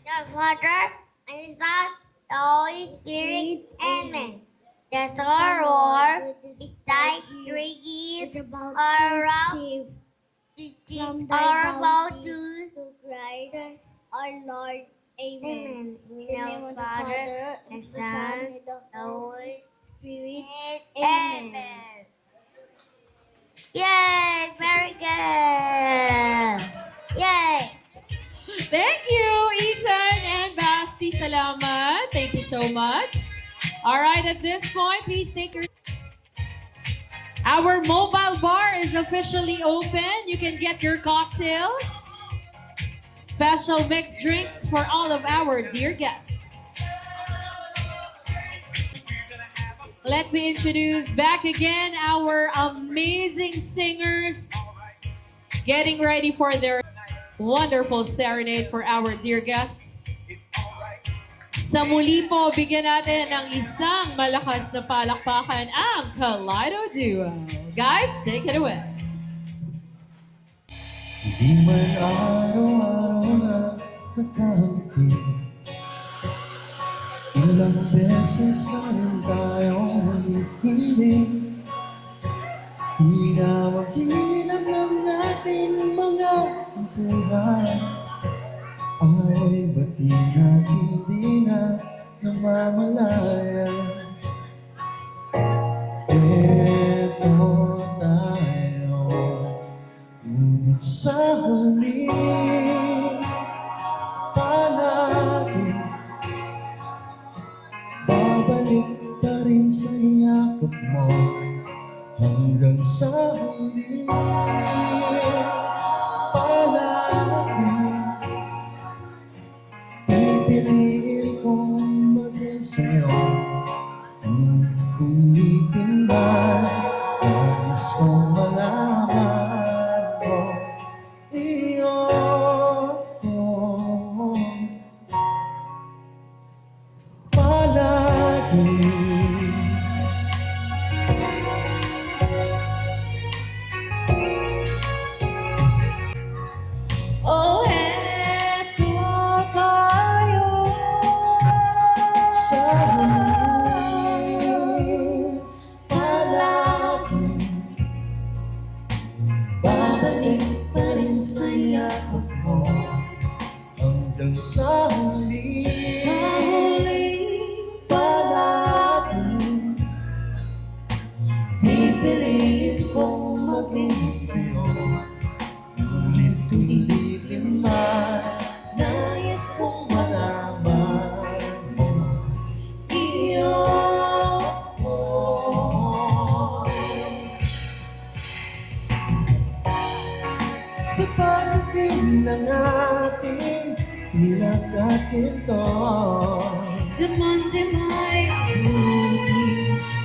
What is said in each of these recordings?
the Father, and the Son, the Holy Spirit. Amen. The sorrow is thy three gifts are up. These are about to Christ our Lord. Amen. Amen. In the name of the Father, and the Son, the Holy Spirit. Amen. Yay! Very good. Yay! Thank you, Ethan and Basti. Salamat. Thank you so much. All right, at this point, please take your... Our mobile bar is officially open. You can get your cocktails, special mixed drinks for all of our dear guests. Let me introduce back again our amazing singers getting ready for their wonderful serenade for our dear guests. Sa muli po, bigyan natin ng isang malakas na palakpakan ang Kaleido Duo. Guys, take it away. Di man araw-araw na natanggi, ilang beses ang tayong hindi. Di na mabilang ng ating mga buhay. Ay, ba't di natin di na namamalayan? Eto tayo, ngunit sa huli palagi babalik pa rin sa yakap mo hanggang sa huli. Palagi pipiliin kong maging sa'yo, kung ngipin ba nais kong malaman mo iyo ko. Palagi Oh, eto tayo. sa huli, palagi babalik pa rin sa yakap mo hanggang sa huli. Sa huli, Palagi pipiliin kong maging sa'yo, ulit-ulitin man nais kong malaman mo iyo ko. Sa pagdating ng ating pinagkakinto, damay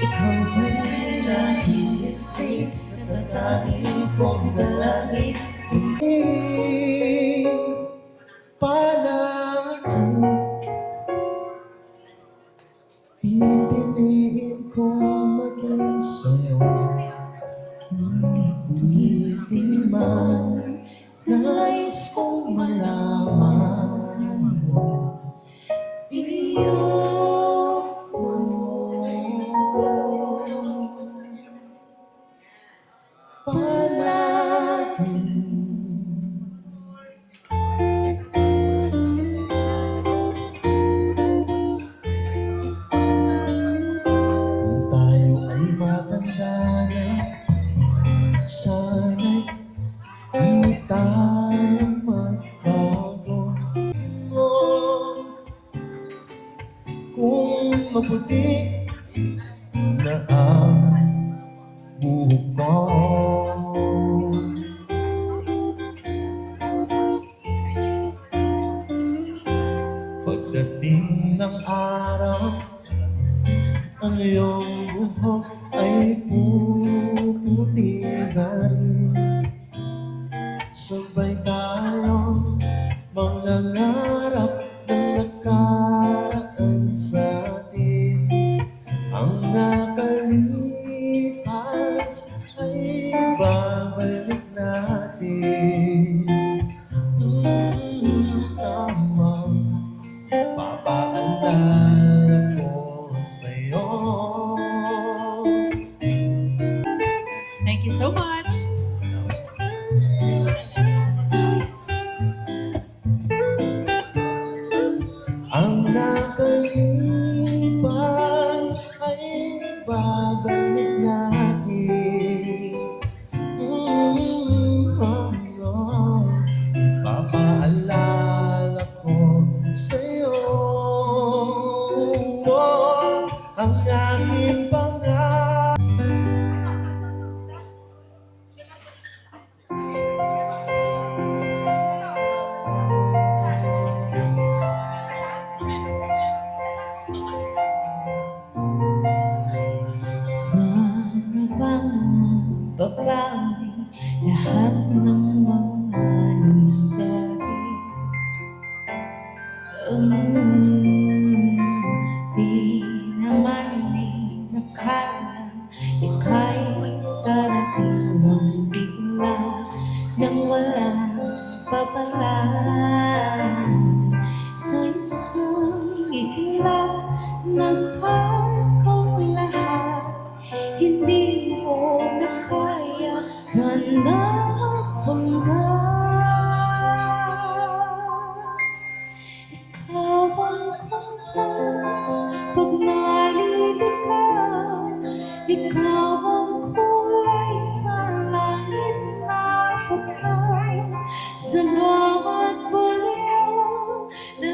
ikaw pa rin ang hihintay, natatanging kong dalangin. Palagi pipiliin kong maging sa'yo, ulitin man nais kong malaman mo iyo ko. Palagi kung tayo ay matanda na, sana'y di tayo magbago. Kung maputi na ang buhok ko, pagdating ng araw, ang iyong buhok ay puputi na rin. Sabay tayong mangangarap ng nakaraan sa atin. Ang nakalipas ay babalik natin. Tama nang walang babala. Sa isang iglap ng kong lahat, hindi mo na kaya manapangga. Ikaw ang kompas pag naliligaw, ikaw ang kulay sa langit na bukay, sa bawat baliw na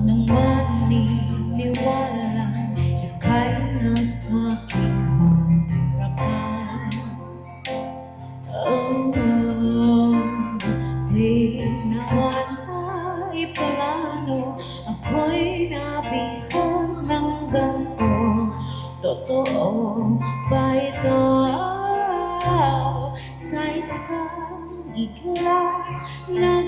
Nang maniniwala, ika'y nasa aking harapan. Ginawa na iplano, ako'y nabihag ng ganito. Totoo ba ito? Sa isang iglap na